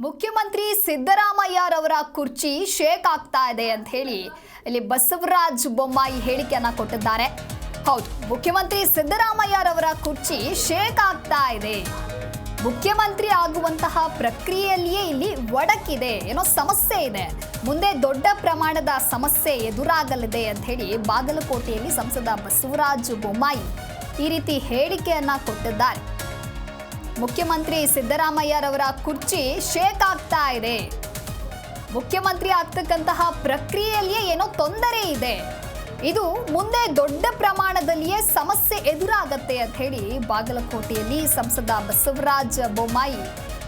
ಮುಖ್ಯಮಂತ್ರಿ ಸಿದ್ದರಾಮಯ್ಯರವರ ಕುರ್ಚಿ ಶೇಕ್ ಆಗ್ತಾ ಇದೆ ಅಂತ ಹೇಳಿ ಇಲ್ಲಿ ಬಸವರಾಜ ಬೊಮ್ಮಾಯಿ ಹೇಳಿಕೆಯನ್ನ ಕೊಟ್ಟಿದ್ದಾರೆ. ಹೌದು, ಮುಖ್ಯಮಂತ್ರಿ ಸಿದ್ದರಾಮಯ್ಯರವರ ಕುರ್ಚಿ ಶೇಕ್ ಆಗ್ತಾ ಇದೆ. ಮುಖ್ಯಮಂತ್ರಿ ಆಗುವಂತಹ ಪ್ರಕ್ರಿಯೆಯಲ್ಲಿಯೇ ಇಲ್ಲಿ ಒಡಕಿದೆ, ಏನೋ ಸಮಸ್ಯೆ ಇದೆ, ಮುಂದೆ ದೊಡ್ಡ ಪ್ರಮಾಣದ ಸಮಸ್ಯೆ ಎದುರಾಗಲಿದೆ ಅಂತ ಹೇಳಿ ಬಾಗಲಕೋಟೆಯಲ್ಲಿ ಸಂಸದ ಬಸವರಾಜ ಬೊಮ್ಮಾಯಿ ಈ ರೀತಿ ಹೇಳಿಕೆಯನ್ನ ಕೊಟ್ಟಿದ್ದಾರೆ. ಮುಖ್ಯಮಂತ್ರಿ ಸಿದ್ದರಾಮಯ್ಯರವರ ಕುರ್ಚಿ ಶೇಕ್ ಆಗ್ತಾ ಇದೆ. ಮುಖ್ಯಮಂತ್ರಿ ಆಗ್ತಕ್ಕಂತಹ ಪ್ರಕ್ರಿಯೆಯಲ್ಲಿಯೇ ಏನೋ ತೊಂದರೆ ಇದೆ, ಇದು ಮುಂದೆ ದೊಡ್ಡ ಪ್ರಮಾಣದಲ್ಲಿಯೇ ಸಮಸ್ಯೆ ಎದುರಾಗತ್ತೆ ಅಂತ ಹೇಳಿ ಬಾಗಲಕೋಟೆಯಲ್ಲಿ ಸಂಸದ ಬಸವರಾಜ ಬೊಮ್ಮಾಯಿ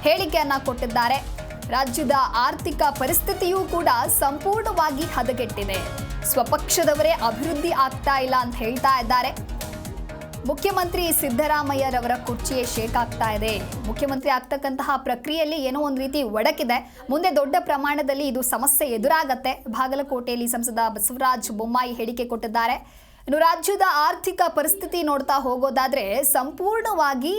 ಹೇಳಿಕೆಯನ್ನ ಕೊಟ್ಟಿದ್ದಾರೆ. ರಾಜ್ಯದ ಆರ್ಥಿಕ ಪರಿಸ್ಥಿತಿಯೂ ಕೂಡ ಸಂಪೂರ್ಣವಾಗಿ ಹದಗೆಟ್ಟಿದೆ, ಸ್ವಪಕ್ಷದವರೇ ಅಭಿವೃದ್ಧಿ ಆಗ್ತಾ ಇಲ್ಲ ಅಂತ ಹೇಳ್ತಾ ಇದ್ದಾರೆ. ಮುಖ್ಯಮಂತ್ರಿ ಸಿದ್ದರಾಮಯ್ಯರವರ ಕುರ್ಚಿಯೇ ಶೇಕ್ ಆಗ್ತಾ ಇದೆ. ಮುಖ್ಯಮಂತ್ರಿ ಆಗ್ತಕ್ಕಂತಹ ಪ್ರಕ್ರಿಯೆಯಲ್ಲಿ ಏನೋ ಒಂದು ರೀತಿ ಒಡಕಿದೆ, ಮುಂದೆ ದೊಡ್ಡ ಪ್ರಮಾಣದಲ್ಲಿ ಇದು ಸಮಸ್ಯೆ ಎದುರಾಗತ್ತೆ. ಬಾಗಲಕೋಟೆಯಲ್ಲಿ ಸಂಸದ ಬಸವರಾಜ ಬೊಮ್ಮಾಯಿ ಹೇಳಿಕೆ ಕೊಟ್ಟಿದ್ದಾರೆ. ಇನ್ನು ರಾಜ್ಯದ ಆರ್ಥಿಕ ಪರಿಸ್ಥಿತಿ ನೋಡ್ತಾ ಹೋಗೋದಾದ್ರೆ ಸಂಪೂರ್ಣವಾಗಿ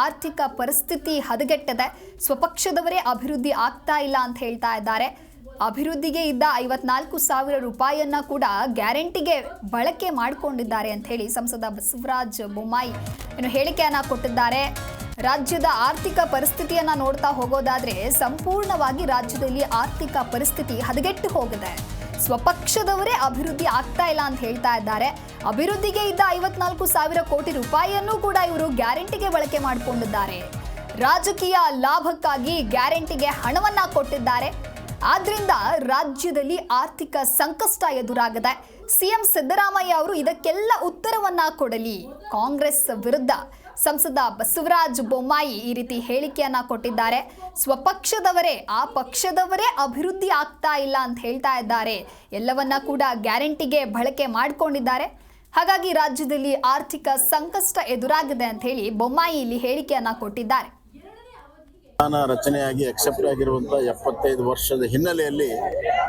ಆರ್ಥಿಕ ಪರಿಸ್ಥಿತಿ ಹದಗೆಟ್ಟಿದೆ, ಸ್ವಪಕ್ಷದವರೇ ಅಭಿವೃದ್ಧಿ ಆಗ್ತಾ ಇಲ್ಲ ಅಂತ ಹೇಳ್ತಾ ಇದ್ದಾರೆ. ಅಭಿವೃದ್ಧಿಗೆ ಇದ್ದ 54,000 ರೂಪಾಯಿಯನ್ನ ಕೂಡ ಗ್ಯಾರಂಟಿಗೆ ಬಳಕೆ ಮಾಡಿಕೊಂಡಿದ್ದಾರೆ ಅಂತ ಹೇಳಿ ಸಂಸದ ಬಸವರಾಜ ಬೊಮ್ಮಾಯಿ ಇನ್ನು ಹೇಳಿಕೆಯನ್ನ ಕೊಟ್ಟಿದ್ದಾರೆ. ರಾಜ್ಯದ ಆರ್ಥಿಕ ಪರಿಸ್ಥಿತಿಯನ್ನ ನೋಡ್ತಾ ಹೋಗೋದಾದ್ರೆ ಸಂಪೂರ್ಣವಾಗಿ ರಾಜ್ಯದಲ್ಲಿ ಆರ್ಥಿಕ ಪರಿಸ್ಥಿತಿ ಹದಗೆಟ್ಟು ಹೋಗಿದೆ, ಸ್ವಪಕ್ಷದವರೇ ಅಭಿವೃದ್ಧಿ ಆಗ್ತಾ ಇಲ್ಲ ಅಂತ ಹೇಳ್ತಾ ಇದ್ದಾರೆ. ಅಭಿವೃದ್ಧಿಗೆ ಇದ್ದ 54,000 ಕೋಟಿ ರೂಪಾಯಿಯನ್ನು ಕೂಡ ಇವರು ಗ್ಯಾರಂಟಿಗೆ ಬಳಕೆ ಮಾಡಿಕೊಂಡಿದ್ದಾರೆ. ರಾಜಕೀಯ ಲಾಭಕ್ಕಾಗಿ ಗ್ಯಾರಂಟಿಗೆ ಹಣವನ್ನ ಕೊಟ್ಟಿದ್ದಾರೆ. ಆದ್ರಿಂದ ರಾಜ್ಯದಲ್ಲಿ ಆರ್ಥಿಕ ಸಂಕಷ್ಟ ಎದುರಾಗಿದೆ. ಸಿಎಂ ಸಿದ್ದರಾಮಯ್ಯ ಅವರು ಇದಕ್ಕೆಲ್ಲ ಉತ್ತರವನ್ನ ಕೊಡಲಿ. ಕಾಂಗ್ರೆಸ್ ವಿರುದ್ಧ ಸಂಸದ ಬಸವರಾಜ ಬೊಮ್ಮಾಯಿ ಈ ರೀತಿ ಹೇಳಿಕೆಯನ್ನ ಕೊಟ್ಟಿದ್ದಾರೆ. ಸ್ವಪಕ್ಷದವರೇ, ಆ ಪಕ್ಷದವರೇ ಅಭಿವೃದ್ಧಿ ಆಗ್ತಾ ಇಲ್ಲ ಅಂತ ಹೇಳ್ತಾ ಇದ್ದಾರೆ. ಎಲ್ಲವನ್ನ ಕೂಡ ಗ್ಯಾರಂಟಿಗೆ ಬಳಕೆ ಮಾಡಿಕೊಂಡಿದ್ದಾರೆ. ಹಾಗಾಗಿ ರಾಜ್ಯದಲ್ಲಿ ಆರ್ಥಿಕ ಸಂಕಷ್ಟ ಎದುರಾಗಿದೆ ಅಂತ ಹೇಳಿ ಬೊಮ್ಮಾಯಿ ಇಲ್ಲಿ ಹೇಳಿಕೆಯನ್ನ ಕೊಟ್ಟಿದ್ದಾರೆ. ರಚನೆಯಾಗಿ ಅಕ್ಸೆಪ್ಟ್ ಆಗಿರುವಂತಹ 75 ವರ್ಷದ ಹಿನ್ನೆಲೆಯಲ್ಲಿ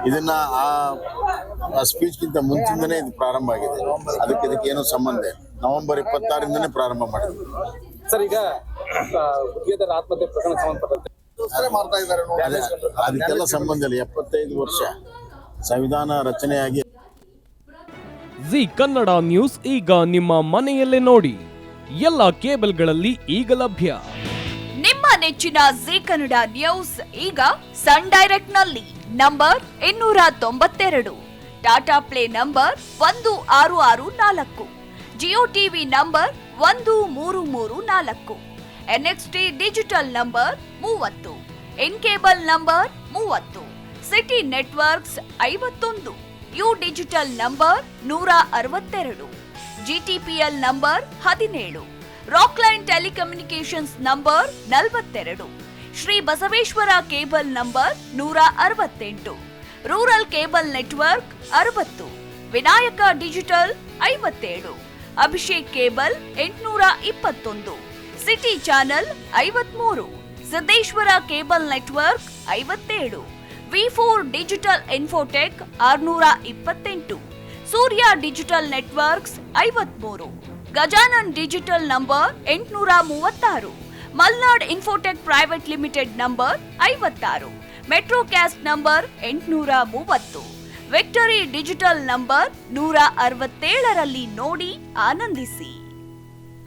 ಇದನ್ನ ಆ ಸ್ಪೀಚ್ಗಿಂತ ಮುಂಚಿಂದನೇ ಇದು ಪ್ರಾರಂಭ ಆಗಿದೆ. ಇದಕ್ಕೆ ಏನೋ ಸಂಬಂಧ ಇಲ್ಲ. ನವೆಂಬರ್ 26ರಿಂದನೇ ಪ್ರಾರಂಭ ಮಾಡಿದ್ವಿ ಸರ್. ಈಗ ಆತ್ಮಹತ್ಯೆ ಪ್ರಕರಣ ಸಂಬಂಧಪಟ್ಟಂತೆ ಅದಕ್ಕೆಲ್ಲ ಸಂಬಂಧ ಇಲ್ಲ. 75 ವರ್ಷ ಸಂವಿಧಾನ ರಚನೆಯಾಗಿ ಜಿ ಕನ್ನಡ ನ್ಯೂಸ್ ಈಗ ನಿಮ್ಮ ಮನೆಯಲ್ಲೇ ನೋಡಿ. ಎಲ್ಲ ಕೇಬಲ್ಗಳಲ್ಲಿ ಈಗ ಲಭ್ಯ. ನಿಮ್ಮ ನೆಚ್ಚಿನ ಜಿ ಕನ್ನಡ ನ್ಯೂಸ್ ಈಗ ಸನ್ ಡೈರೆಕ್ಟ್ ನಲ್ಲಿ number 292, Tata play number 1664, Jio TV number 1334, NXT digital number 30, in cable number 30, city networks 51, U digital number 162, GTPL number 17, Rockline telecommunications number 42, Shri Basaveshwara cable number 168, rural cable network 60, Vinayaka digital 57, Abhishek cable 821, city channel 53, Siddeshwara cable network 57, V4 digital Infotech 628, Surya digital networks 53, Gajanan digital number 836, Malnad Infotech private limited number 56, Metrocast number 830, victory digital number 167ರಲ್ಲಿ ನೋಡಿ ಆನಂದಿಸಿ.